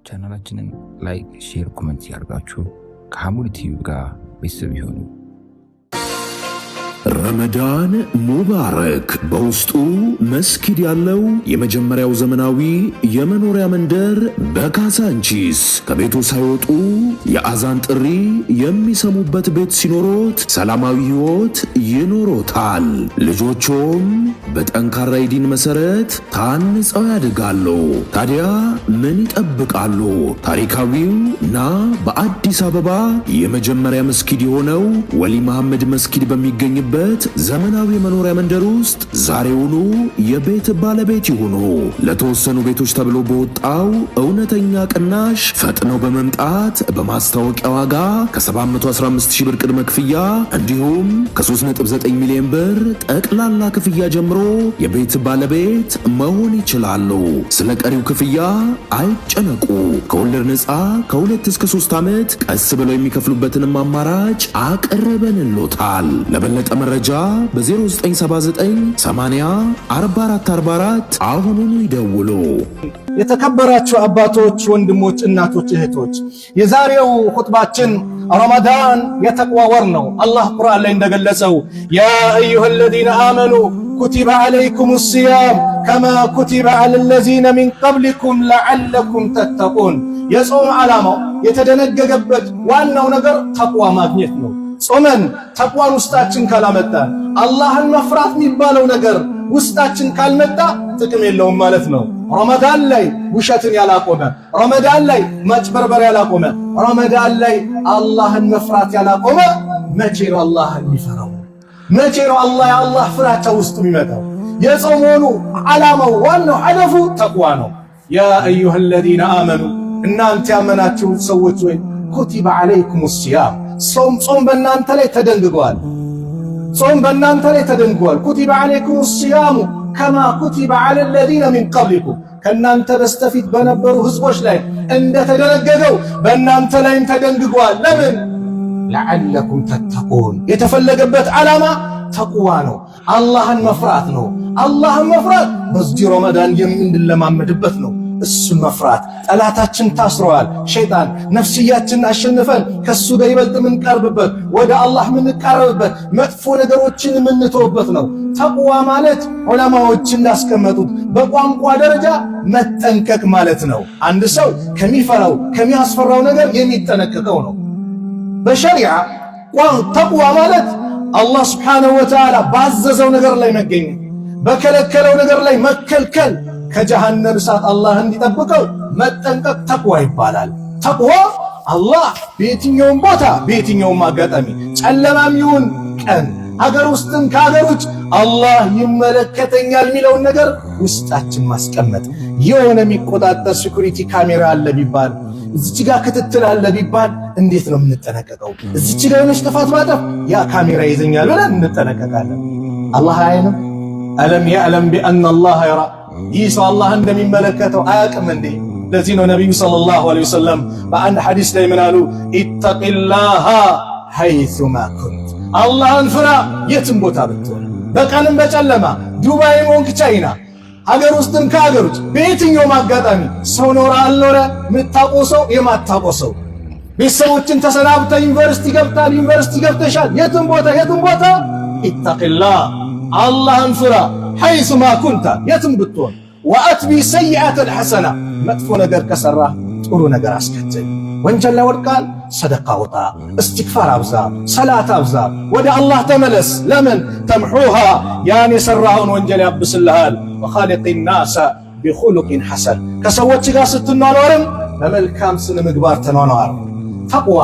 ቻናላችንን ላይክ፣ ሼር፣ ኮሜንት ያርጋችሁ ከሐሙድ ቲዩብ ጋር ቤተሰብ ይሁኑ። ረመዳን ሙባረክ በውስጡ መስጊድ ያለው የመጀመሪያው ዘመናዊ የመኖሪያ መንደር በካዛንቺስ ከቤቱ ሳይወጡ የአዛን ጥሪ የሚሰሙበት ቤት ሲኖሮት ሰላማዊ ህይወት ይኖሮታል። ልጆቹም በጠንካራ የዲን መሰረት ታንጸው ያድጋሉ። ታዲያ ምን ይጠብቃሉ? ታሪካዊው እና በአዲስ አበባ የመጀመሪያ መስጊድ የሆነው ወሊ መሐመድ መስጊድ በሚገኝበት ዘመናዊ መኖሪያ መንደር ውስጥ ዛሬውኑ የቤት ባለቤት ይሁኑ። ለተወሰኑ ቤቶች ተብሎ በወጣው እውነተኛ ቅናሽ ፈጥነው በመምጣት በማስታወቂያ ዋጋ ከ715,000 ብር ቅድመ ክፍያ እንዲሁም ከ3.9 ሚሊዮን ብር ጠቅላላ ክፍያ ጀምሮ የቤት ባለቤት መሆን ይችላሉ። ስለ ቀሪው ክፍያ አይጨነቁ። ከወለድ ነፃ ከ2 እስከ 3 ዓመት ቀስ ብለው የሚከፍሉበትንም አማራጭ አቅርበንሎታል። ለበለጠ መረጃ በ0979 80 4444 አሁኑኑ ይደውሉ። የተከበራችሁ አባቶች፣ ወንድሞች፣ እናቶች፣ እህቶች የዛሬው ኹጥባችን ረመዳን የተቅዋ ወር ነው። አላህ ቁርአን ላይ እንደገለጸው ያ አዩሀለዚነ አመኑ ኩቲበ ዐለይኩሙ ሲያም ከማ ኩቲበ ዐለለዚነ ሚን ቀብሊኩም ለዐለኩም ተተቁን። የጾም ዓላማው የተደነገገበት ዋናው ነገር ተቅዋ ማግኘት ነው። ጾመን ተቅዋን ውስጣችን ካላመጣን አላህን መፍራት የሚባለው ነገር ውስጣችን ካልመጣ ጥቅም የለውም ማለት ነው። ረመዳን ላይ ውሸትን ያላቆመ፣ ረመዳን ላይ ማጭበርበር ያላቆመ፣ ረመዳን ላይ አላህን መፍራት ያላቆመ መቼ ነው አላህን የሚፈራው? መቼ ነው የአላህ ፍራቻ ውስጥ የሚመጣው? የጾሙ ዓላማው ዋናው ሀደፉ ተቅዋ ነው። ያ አዩሀለዚነ አመኑ እናንተ ያመናችሁ ሰዎች ወይ ኩቲበ ዐለይኩሙ ሲያም ጾም በእናንተ ላይ ተደንግጓል። ጾም በእናንተ ላይ ተደንግጓል። ኩቲበ ዐለይኩሙ ሲያሙ ከማ ኩቲበ ዐለለዚነ ሚን ቀብሊኩም ከእናንተ በስተፊት በነበሩ ህዝቦች ላይ እንደተደነገገው በእናንተ ላይም ተደንግጓል። ለምን? ለዐለኩም ተተቁን። የተፈለገበት ዓላማ ተቅዋ ነው። አላህን መፍራት ነው። አላህን መፍራት በዚህ ረመዳን የምንለማመድበት ነው። እሱን መፍራት ጠላታችን ታስረዋል። ሸይጣን ነፍስያችን አሸንፈን ከሱ ጋር ይበልጥ የምንቀርብበት ወደ አላህ የምንቀርብበት መጥፎ ነገሮችን የምንተውበት ነው። ተቅዋ ማለት ዑለማዎች እንዳስቀመጡት በቋንቋ ደረጃ መጠንቀቅ ማለት ነው። አንድ ሰው ከሚፈራው ከሚያስፈራው ነገር የሚጠነቀቀው ነው። በሸሪዓ ተቅዋ ማለት አላህ ስብሓነሁ ወተዓላ ባዘዘው ነገር ላይ መገኘት፣ በከለከለው ነገር ላይ መከልከል፣ ከጀሃነም እሳት አላህ እንዲጠብቀው መጠንቀቅ ተቅዋ ይባላል። ተቅዋ አላህ በየትኛውም ቦታ በየትኛውም አጋጣሚ ጨለማም ይሁን ቀን አገር ውስጥም ከአገር ውጭ አላህ ይመለከተኛል የሚለውን ነገር ውስጣችን ማስቀመጥ። የሆነ የሚቆጣጠር ሴኩሪቲ ካሜራ አለ ቢባል፣ እዚች ጋር ክትትል አለ ቢባል እንዴት ነው የምንጠነቀቀው? እዚች ጋር የሆነች ጥፋት ባጠፍ ያ ካሜራ ይዘኛል ብለን እንጠነቀቃለን። አላህ አያይንም? አለም የዕለም ቢአነ አላህ የራ። ይህ ሰው አላህ እንደሚመለከተው አያውቅም እንዴ? ለዚህ ነው ነቢዩ ሰለላሁ ዐለይሂ ወሰለም በአንድ ሐዲስ ላይ ምን አሉ? ኢተቂላሃ ሐይሱማ ኩንት፣ አላህን ፍራ የትም ቦታ ብትሆን፣ በቀንም በጨለማ ዱባይ ሆንክ ቻይና፣ ሀገር ውስጥም ከሀገር ውጭ በየትኛውም አጋጣሚ ሰው ኖረ አልኖረ፣ የምታውቀው ሰው የማታውቀው ሰው፣ ቤተሰቦችን ተሰናብተ ዩኒቨርሲቲ ገብታል ዩኒቨርሲቲ ገብተሻል፣ የትም ቦታ ኢተቂላህ አላህን ፍራ ሐይሱማ ኩንተ የትም ብትሆን፣ ወአትቢ ሰይአተል ሐሰና መጥፎ ነገር ከሰራ ጥሩ ነገር አስከትል። ወንጀል ላይ ወድቃል፣ ሰደቃ ውጣ፣ እስትግፋር አብዛ፣ ሰላት አብዛ፣ ወደ አላህ ተመለስ። ለምን? ተምሑሃ ያን የሰራኸውን ወንጀል ያብስልሃል። ወኻሊቂ ናሰ ቢኹሉቂን ሐሰን ከሰዎች ጋር ስትኗኗርም በመልካም ስነ ምግባር ተኗኗር። ተቅዋ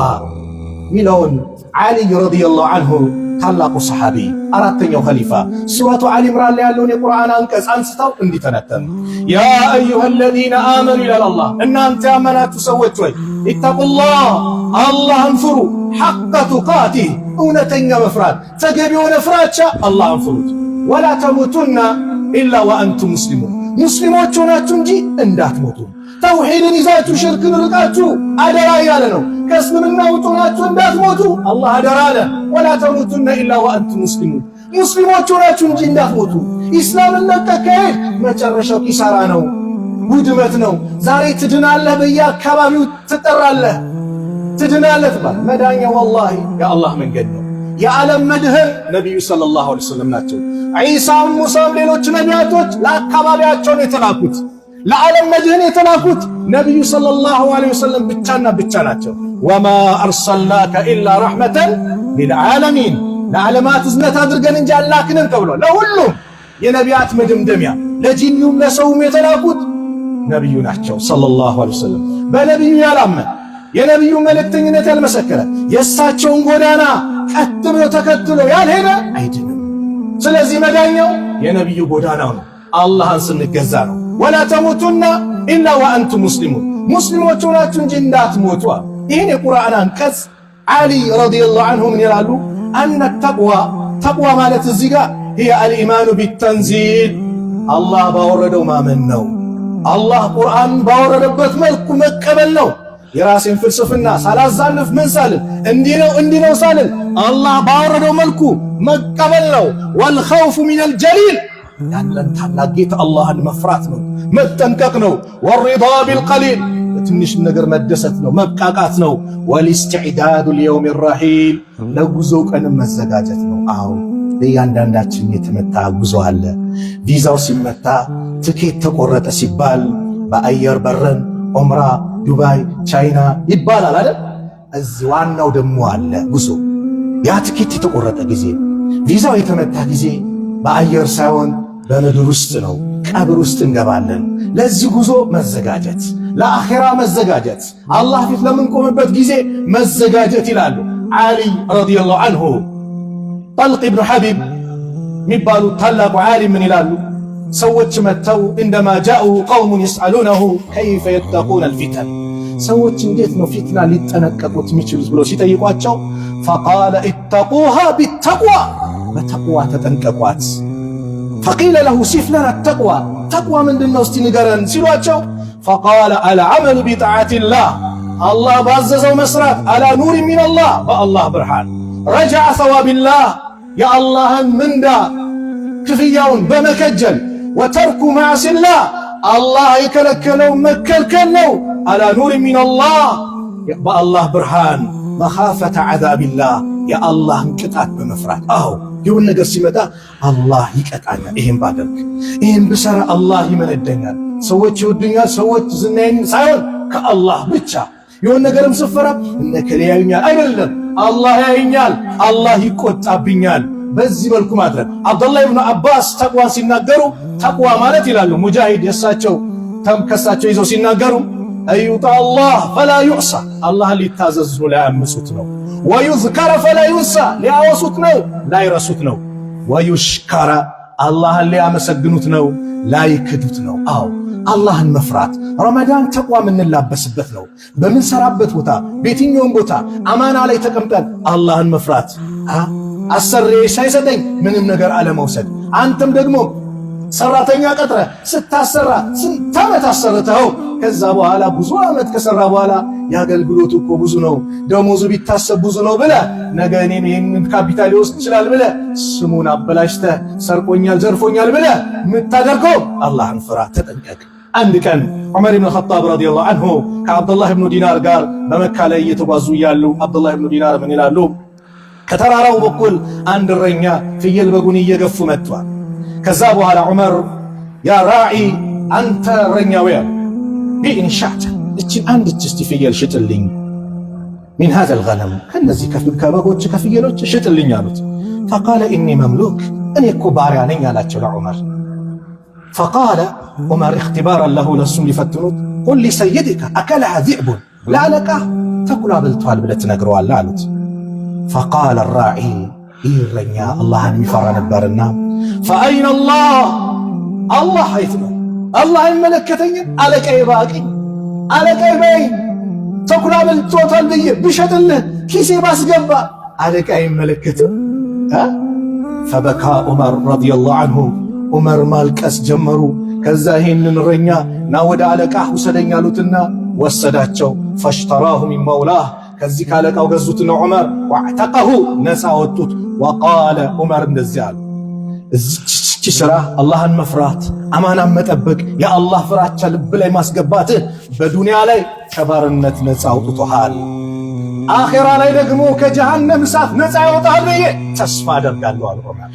ሚለውን ዓሊ ረዲየላሁ ዐንሁ ታላቁ ሰሓቢ አራተኛው ኸሊፋ ሱረቱ አሊ ኢምራን ላይ ያለውን የቁርአን አንቀጽ አንስተው እንዲተነተኑ ያ አዩሀለዚነ አመኑ ይላል አላህ፣ እናንተ ያመናችሁ ሰዎች ወይ ኢተቁላህ አላህን ፍሩ፣ ሐቀ ቱቃቲህ እውነተኛ መፍራት ተገቢ የሆነ ፍራቻ አላህን ፍሩት። ወላ ተሙቱና ኢላ ወአንቱም ሙስሊሙን ሙስሊሞች ሆናችሁ እንጂ እንዳትሞቱ። ተውሂድን ይዛችሁ ሽርክን ርቃችሁ አደራ እያለ ነው። ከእስልምና ውጡ ናችሁ እንዳትሞቱ አላህ አደራ አለ። ወላ ተሙቱና ኢላ ወአንቱም ሙስሊሙን ሙስሊሞች ሆናችሁ እንጂ እንዳትሞቱ። ኢስላምን ለቀህ ከሄድ መጨረሻው ኪሳራ ነው። ውድመት ነው። ዛሬ ትድናለህ፣ በየአካባቢው ትጠራለህ፣ ትድናለህ ትባል። መዳኛ ወላሂ የአላህ መንገድ ነው። የዓለም መድህን ነቢዩ ሰለላሁ ዐለይሂ ወሰለም ናቸው። ዒሳም፣ ሙሳም ሌሎች ነቢያቶች ለአካባቢያቸው ነው የተላኩት። ለዓለም መድህን የተላኩት ነቢዩ ሰለላሁ ዐለይሂ ወሰለም ብቻና ብቻ ናቸው። ወማ አርሰልናከ ኢላ ረሕመተን ሊልዓለሚን፣ ለዓለማት እዝነት አድርገን እንጂ አላክንም ተብሎ ለሁሉም የነቢያት መደምደሚያ ለጂኒውም ለሰውም የተላኩት ነቢዩ ናቸው ሰለላሁ ዐለይሂ ወሰለም። በነቢዩ ያላመን የነቢዩ መልእክተኝነት ያልመሰከረ የእሳቸውን ጎዳና ቀጥ ብሎ ተከትሎ ያልሄደ አይድንም። ስለዚህ መዳኛው የነቢዩ ጎዳናው ነው፣ አላህን ስንገዛ ነው። ወላ ተሙቱና ኢላ ወአንቱም ሙስሊሙን፣ ሙስሊሞች ሆናችሁ እንጂ እንዳትሞቱ። ይህን የቁርአን አንቀጽ ዓሊ ረዲየላሁ ዐንሁ ምን ይላሉ? አነ ተቅዋ ማለት እዚህ ጋር هي الإيمان بالتنزيل الله باوردو ما من نو الله قرآن باوردبت ملك مكبل نو የራሴን ፍልስፍና ሳላዛንፍ ምን ሳልል እንዲህ ነው ሳልል አላህ ባወረደው መልኩ መቀበል ነው። ወልኸውፉ ሚነል ጀሊል ያለን ታላቅ ጌታ አላህን መፍራት ነው፣ መጠንቀቅ ነው። ወሪዳ ቢልቀሊል በትንሽ ነገር መደሰት ነው፣ መቃቃት ነው። ወልኢስቲዕዳዱ ሊየውም ረሂል ለጉዞ ቀን መዘጋጀት ነው። አዎ ለእያንዳንዳችን የተመታ ጉዞ አለ። ቪዛው ሲመታ ትኬት ተቆረጠ ሲባል በአየር በረን ዑምራ ዱባይ ቻይና ይባላል አይደል? እዚህ ዋናው ደግሞ አለ ጉዞ። ያ ትኬት የተቆረጠ ጊዜ ቪዛው የተመታ ጊዜ በአየር ሳይሆን በምድር ውስጥ ነው፣ ቀብር ውስጥ እንገባለን። ለዚህ ጉዞ መዘጋጀት፣ ለአኺራ መዘጋጀት፣ አላህ ፊት ለምንቆምበት ጊዜ መዘጋጀት ይላሉ። ዓሊ ረዲየላሁ ዐንሁ ጠልቅ ኢብኑ ሐቢብ የሚባሉ ታላቁ ዓሊም ምን ይላሉ? ሰዎች መጥተው እንደማ ጃኡ ቀውሙን የስአሉነሁ ከይፈ የተቁነ አልፊተን፣ ሰዎች እንዴት ነው ፊትና ሊጠነቀቁት የሚችሉት ብሎ ሲጠይቋቸው ፈቃለ ኢተቁሃ ቢተቅዋ፣ በተቅዋ ተጠንቀቋት። ፈቂለ ለሁ ሲፍ ለና ተቅዋ፣ ተቅዋ ምንድነው እስቲ ንገረን ሲሏቸው ፈቃለ አልዓመሉ ቢጣዓቲላህ፣ አላህ ባዘዘው መስራት፣ አላ ኑሪ ሚነላህ፣ በአላህ ብርሃን፣ ረጃዕ ሰዋቢላህ፣ የአላህን ምንዳ ክፍያውን በመከጀል፣ ወተርኩ ማዕሲላህ፣ አላህ የከለከለው መከልከል ነው። አላ ኑሪ ሚነላህ፣ በአላህ ብርሃን፣ መኻፈተ ዐዛቢላህ፣ የአላህን ቅጣት በመፍራት። አዎ ይሁን ነገር ሲመጣ አላህ ይቀጣኛል፣ ይሄን ባደርግ ይሄን ብሰራ አላህ ይመነደኛል፣ ሰዎች ይወዱኛል፣ ሰዎች ዝናዬን ሳይሆን ከአላህ ብቻ። ይሁን ነገርም ስፈራ እነከሌ ያዩኛል አይደለም፣ አላህ ያዩኛል፣ አላህ ይቆጣብኛል። በዚህ መልኩ ማድረግ። አብዱላህ ኢብኑ አባስ ተቅዋን ሲናገሩ ተቅዋ ማለት ይላሉ ሙጃሂድ የሳቸው ከሳቸው ይዘው ሲናገሩ አዩጣ አላህ ፈላ ዩዕሳ፣ አላህን ሊታዘዝ ነው ላያምፁት ነው። ወዩዝከረ ፈላ ዩንሳ፣ ሊያወሱት ነው ላይረሱት ነው። ወዩሽከረ፣ አላህን ሊያመሰግኑት ነው ላይክዱት ነው። አዎ አላህን መፍራት ረመዳን ተቅዋ የምንላበስበት ነው። በምንሰራበት ቦታ በየትኛውም ቦታ አማና ላይ ተቀምጠን አላህን መፍራት። አሰሬ ሳይሰጠኝ ምንም ነገር አለመውሰድ። አንተም ደግሞ ሰራተኛ ቀጥረ ስታሰራ ስንት ዓመት አሰርተኸው ከዛ በኋላ ብዙ ዓመት ከሰራ በኋላ የአገልግሎቱ እኮ ብዙ ነው፣ ደሞዙ ቢታሰብ ብዙ ነው ብለ ነገ እኔን ይህንን ካፒታል ይወስድ ይችላል ብለ ስሙን አበላሽተህ ሰርቆኛል ዘርፎኛል ብለ የምታደርገው አላህን ፍራ፣ ተጠንቀቅ። አንድ ቀን ዑመር ብን ኸጣብ ረዲየላሁ ዐንሁ ከአብዱላህ ብኑ ዲናር ጋር በመካ ላይ እየተጓዙ እያሉ አብዱላህ ብኑ ዲናር ምን ይላሉ? ከተራራው በኩል አንድ እረኛ ፍየል በጉን እየገፉ መጥቷል። ከዛ በኋላ ዑመር ያ ራዒ አንተ እረኛው ያ ቢኢን ሻዕተ፣ እችን አንድች እስቲ ፍየል ሽጥልኝ፣ ሚን ሃዘል ገነም፣ ከነዚህ ከበጎች ከፍየሎች ሽጥልኝ አሉት። ፈቃለ ኢኒ መምሉክ፣ እኔ እኮ ባሪያ ነኝ አላቸው ለዑመር። ፈቃለ ዑመር እክትባራን ለሁ፣ ለሱም ሊፈትኑት ቁል ሊሰይድከ አከለሃ ዚዕቡን፣ ለአለቃ ተኩላ በልቷል ብለህ ትነግረዋለህ አሉት። ፈቃለ ራዒ፣ ይህ እረኛ አላህን የሚፈራ ነበርና ፈአይነ አላህ፣ አላህ የት ነው? አላህ አይመለከተኝም? አለቃዬ ባቀኝ፣ አለቃዬ በይ፣ ተኩላ በልቶታል ብዬ ብሸጥልህ ኪሴ ባስገባ አለቃ አይመለከትም? ፈበካ ዑመር ረዲየላሁ ዐንሁ፣ ዑመር ማልቀስ ጀመሩ። ከዛ ይህንን እረኛ ና ወደ አለቃ ውሰደኝ አሉትና ወሰዳቸው። ፈሽተራሁ ሚን መውላህ፣ ከዚህ ካለቃው ገዙትና ዑመር ወዕተቀሁ፣ ነፃ ወጡት። ወቃለ ዑመር እንደዚህ አሉ፣ እዚች እቺ ስራ አላህን መፍራት አማናን መጠበቅ የአላህ ፍራቻ ልብ ላይ ማስገባት በዱንያ ላይ ከባርነት ነፃ አውጥቶሃል አኺራ ላይ ደግሞ ከጀሃነም እሳት ነፃ ያወጣል ብዬ ተስፋ አደርጋለሁ አለ ዑመር።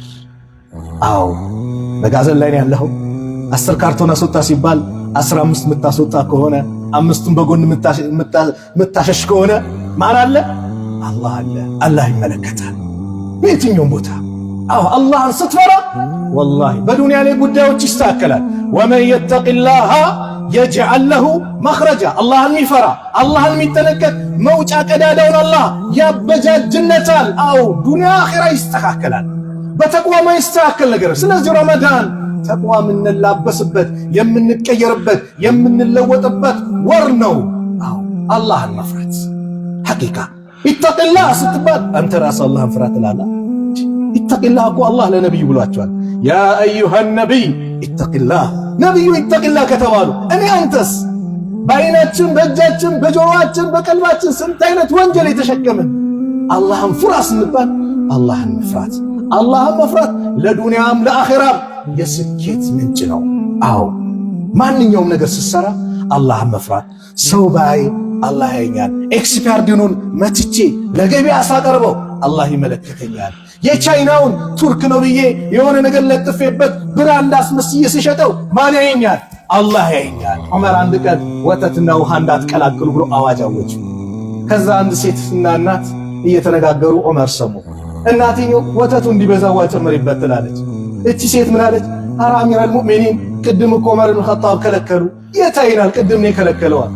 አዎ መጋዘን ላይ ነው ያለው 10 ካርቶን አስወጣ ሲባል 15 ምታስወጣ ከሆነ 5ቱን በጎን ምታሸሽ ከሆነ ማን አለ? አላህ አለ። አላህ ይመለከታል በየትኛውም ቦታ። አዎ አላህን ስትፈራ ወላሂ በዱንያ ላይ ጉዳዮች ይስተካከላል። ወመን የተቂላህ የጅዐል ለሁ መኽረጃ አላህን የሚፈራ አላህን የሚጠነቀቅ መውጫ ቀዳዳውን አላህ ያበጃጅለታል። አዎ ዱንያ አኺራ ይስተካከላል። በተቅዋ ማይስተካከል ነገር። ስለዚህ ረመዳን ተቅዋ የምንላበስበት የምንቀየርበት የምንለወጥበት ወር ነው። አዎ አላህን መፍራት ሐቂቃ ኢተቂላህ ስትባል አንተ ራስህ አላህን ፍራ ትላለህ። ኢተቂላህ እኮ አላህ ለነብዩ ብሏቸዋል። ያ አዩሃ ነቢይ ኢተቂላህ ነብዩ ኢተቂላህ ከተባሉ እኔ አንተስ በአይናችን በእጃችን በጆሮአችን በቀልባችን ስንት አይነት ወንጀል የተሸከምን አላህን ፍራ ስንባል አላህን መፍራት አላህን መፍራት ለዱንያም ለአኺራም የስኬት ምንጭ ነው። አዎ ማንኛውም ነገር ስትሰራ አላህን መፍራት ሰው ባይ አላህ ያየኛል። ኤክስፐርዲኑን መትቼ ለገበያ ሳቀርበው አላህ ይመለከተኛል። የቻይናውን ቱርክ ነው ብዬ የሆነ ነገር ለጥፌበት ብራንድ አስመስዬ ሲሸጠው ማን ያየኛል? አላህ ያየኛል። ዑመር አንድ ቀን ወተትና ውሃ እንዳትቀላቅሉ ብሎ አዋጅ አወጁ። ከዛ አንድ ሴትና እናት እየተነጋገሩ ዑመር ሰሙ። እናትየው ወተቱ እንዲበዛ ውሃ ጨምሪበት ትላለች። እቺ ሴት ምን አለች? ኧረ አሚረል ሙእሚኒን ቅድም እኮ ዑመር ኢብኑ ኸጣብ ከለከሉ። የታይናል ቅድም ነው ከለከለዋል።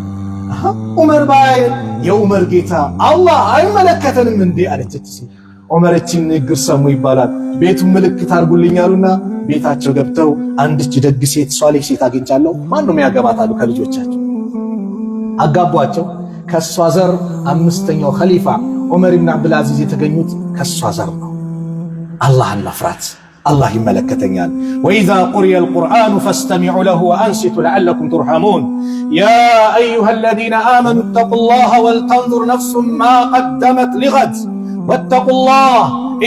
ዑመር ባይል የዑመር ጌታ አላህ አይመለከተንም እንዴ አለች እቺ ሴት። ዑመር እቺን ንግግር ሰሙ ይባላል። ቤቱን ምልክት አድርጉልኛሉና ቤታቸው ገብተው አንድች ደግ ሴት ሷሊህ ሴት አግኝቻለሁ ማንንም ያገባታሉ ከልጆቻቸው አጋቧቸው። ከሷ ዘር አምስተኛው ኸሊፋ ዑመር ኢብኑ አብዱል አዚዝ የተገኙት ከሷ ዘር ነው። አላህን መፍራት አላህ ይመለከተኛል። ወኢዛ ቁሪየ አልቁርአኑ ፈስተሚዑ ለሁ ወአንሲቱ ለዐለኩም ቱርሐሙን ያ አዩሃ አለዚነ አመኑ እተቁላህ ወልተንዙር ነፍሱን ማ ቀደመት ሊገድ ወተቁላህ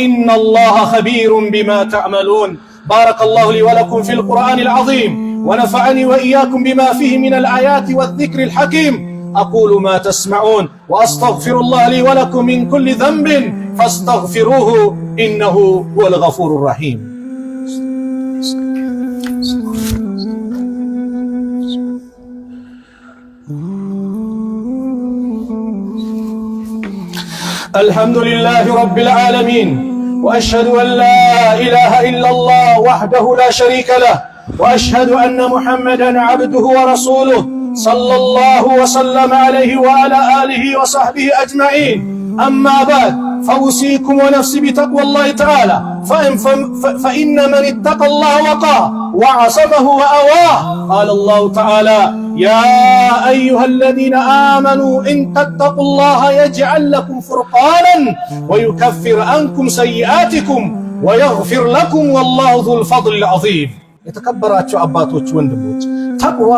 ኢነላህ ኸቢሩን ቢማ ተዕመሉን ባረከላሁ ሊ ወለኩም ፊል ቁርአኒል ዐዚም ወነፈዐኒ ወኢያኩም ቢማ ፊሂ ሚነል አያቲ ወዚክሪል ሐኪም أقول ما تسمعون وأستغفر الله لي ولكم من كل ذنب فاستغفروه إنه هو الغفور الرحيم. الحمد لله رب العالمين وأشهد أن لا إله إلا الله وحده لا شريك له وأشهد أن محمدا عبده ورسوله صلى الله وسلم عليه وعلى آله وصحبه أجمعين. أما بعد فأوصيكم ونفسي بتقوى الله تعالى فإن من اتقى الله وقاه وعصمه وأواه. قال الله تعالى يا أيها الذين آمنوا إن تتقوا الله يجعل لكم فرقانا ويكفر عنكم سيئاتكم ويغفر لكم والله ذو الفضل العظيم. የተከበራችሁ አባቶች ወንድሞች ተቅዋ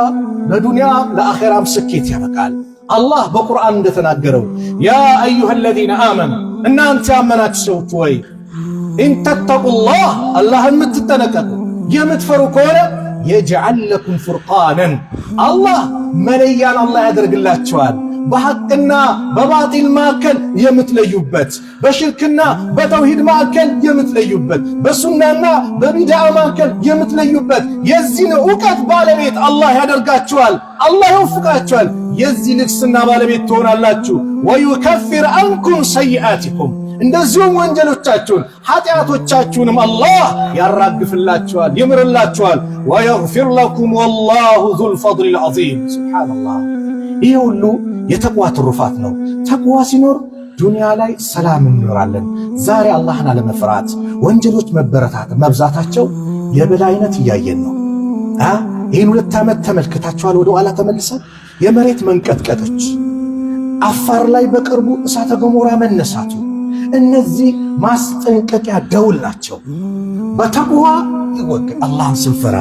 ለዱንያም ለአኺራም ስኬት ያበቃል። አላህ በቁርአን እንደተናገረው ያ አዩሃ አለዚነ አመኑ እናንተ ያመናችሁ ሰዎች ወይ ኢንተተቁላህ አላህን የምትጠነቀቁ የምትፈሩ ከሆነ የጅዐል ለኩም ፉርቃነን አላህ መለያን አላህ ያደርግላችኋል። በሐቅና በባጢል መካከል የምትለዩበት፣ በሽርክና በተውሂድ መካከል የምትለዩበት፣ በሱናና በቢድዓ መካከል የምትለዩበት የዚህን ዕውቀት ባለቤት አላህ ያደርጋችኋል። አላህ ይወፍቃችኋል። የዚህ ልግስና ባለቤት ትሆናላችሁ። ወዩከፊር አንኩም ሰይአቲኩም እንደዚሁም ወንጀሎቻችሁን ኃጢአቶቻችሁንም አላህ ያራግፍላችኋል፣ ይምርላችኋል። ወየግፊር ለኩም ወላሁ ዙል ፈድሊል ዐዚም። ሱብሓነላህ። ይህ ሁሉ የተቅዋ ትሩፋት ነው። ተቅዋ ሲኖር ዱንያ ላይ ሰላም እንኖራለን። ዛሬ አላህን አለመፍራት ወንጀሎች መብዛታቸው የበላይነት እያየን ነው። ይህን 2 ዓመት ተመልክታችኋል። ወደ ኋላ ተመልሰን የመሬት መንቀጥቀጦች፣ አፋር ላይ በቅርቡ እሳተ ገሞራ መነሳቱ፣ እነዚህ ማስጠንቀቂያ ደውል ናቸው። በተቅዋ ይወቅ አላህን ስንፈራ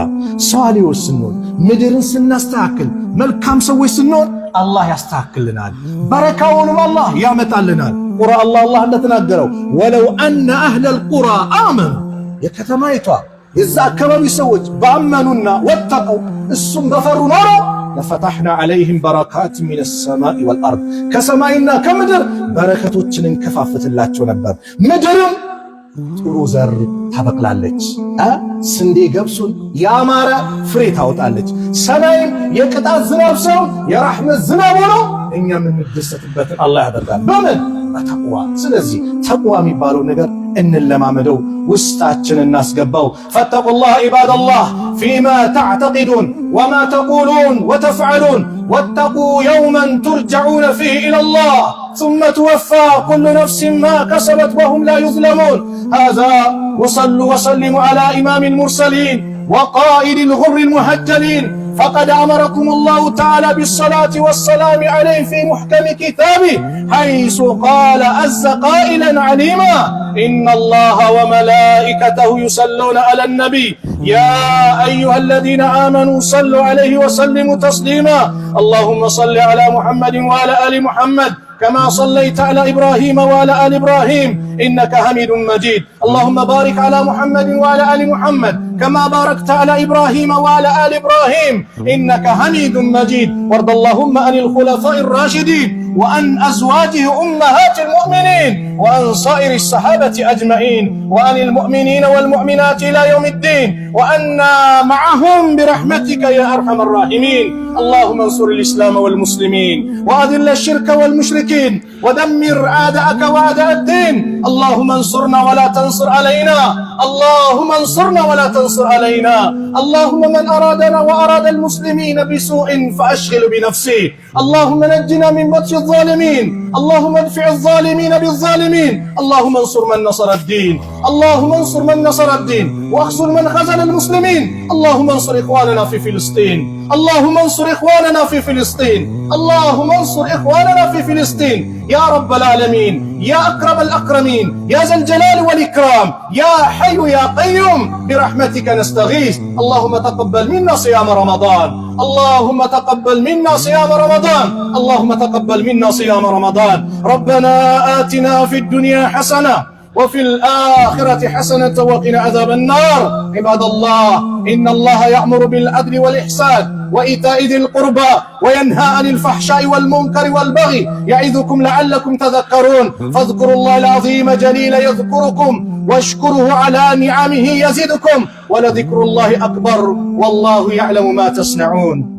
ሷሊዎች ስንሆን ምድርን ስናስተካክል መልካም ሰዎች ስንሆን አላህ ያስተካክልናል። በረካውንም አላህ ያመጣልናል። ቁራ አላህ እንደተናገረው ወለው አነ አህለል ቁራ አመኑ የከተማይቷ የዛ አካባቢ ሰዎች ባመኑና ወተቀው እሱም በፈሩ ኖሮ ለፈታሕና ዐለይሂም በረካት ሚነ ሰማኢ ወልአርድ ከሰማይና ከምድር በረከቶችን እንከፋፍትላቸው ነበር። ምድርም ጥሩ ዘር ታበቅላለች፣ ስንዴ ገብሱን ያማረ ፍሬ ታወጣለች። ሰማይም የቅጣት ዝናብ ሳይሆን የራሕመት ዝናብ ሆኖ እኛ የምንደሰትበትን አላህ ያደርጋል። በምን? በተቅዋ። ስለዚህ ተቅዋ የሚባለው ነገር እንለማመደው፣ ውስጣችን እናስገባው። ፈተቁላህ ዒባደላህ ፊማ ተዕተቂዱን ወማ ተቁሉን ወተፍዐሉን ወተቁ የውመን ቱርጀዑነ ፊህ ኢለላህ ثم توفى كل نفس ما كسبت وهم لا يظلمون. هذا وصلوا وسلموا على إمام المرسلين وقائد الغر المهجلين، فقد أمركم الله تعالى بالصلاة والسلام عليه في محكم كتابه، حيث قال عز قائلا عليما: إن الله وملائكته يصلون على النبي يا أيها الذين آمنوا صلوا عليه وسلموا تسليما. اللهم صل على محمد وعلى آل محمد كما صليت على إبراهيم وعلى آل إبراهيم إنك حميد مجيد. اللهم بارك على محمد وعلى آل محمد كما باركت على إبراهيم وعلى آل إبراهيم إنك حميد مجيد. وارض اللهم عن الخلفاء الراشدين وعن أزواجه أمهات المؤمنين وعن صائر الصحابة أجمعين وعن المؤمنين والمؤمنات إلى يوم الدين وأنا معهم برحمتك يا أرحم الراحمين. اللهم انصر الإسلام والمسلمين وأذل الشرك والمشركين ودمر أعداءك وأعداء الدين. اللهم انصرنا ولا تنصر علينا، اللهم انصرنا ولا تنصر علينا. اللهم من أرادنا وأراد المسلمين بسوء فأشغل بنفسه. اللهم نجنا من بطش الظالمين، اللهم ادفع الظالمين بالظالمين. اللهم انصر من نصر الدين، اللهم انصر من نصر الدين واخذل من خذل المسلمين. اللهم انصر إخواننا في فلسطين، اللهم انصر إخواننا في فلسطين، اللهم انصر إخواننا في فلسطين يا رب العالمين، يا أكرم الأكرمين، يا ذا الجلال والإكرام، يا حي يا قيوم برحمتك نستغيث. اللهم تقبل منا صيام رمضان، اللهم تقبل منا صيام رمضان، اللهم تقبل منا صيام رمضان. ربنا آتنا في الدنيا حسنة وفي الآخرة حسنة وقنا عذاب النار. عباد الله، إن الله يأمر بالعدل والإحسان وإيتاء ذي القربى وينهى عن الفحشاء والمنكر والبغي يعظكم لعلكم تذكرون. فاذكروا الله العظيم جليل يذكركم واشكروه على نعمه يزدكم ولذكر الله أكبر والله يعلم ما تصنعون.